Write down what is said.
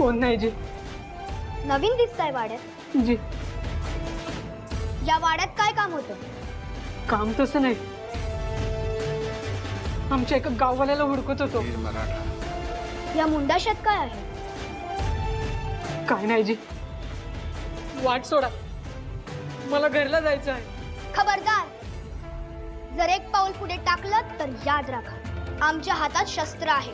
कोण नाही जी. नवीन दिसताय वाड्यात. जी या वाड्यात काय काम होतं? काम तसं नाही, आमच्या एका गाववाल्याला हुडकत होतो. या मुंडाशात काय आहे? काय नाही जी, वाट सोडा, मला घरला जायचं आहे. खबरदार, जर एक पाऊल पुढे टाकलं तर याद राखा, आमच्या हातात शस्त्र आहे.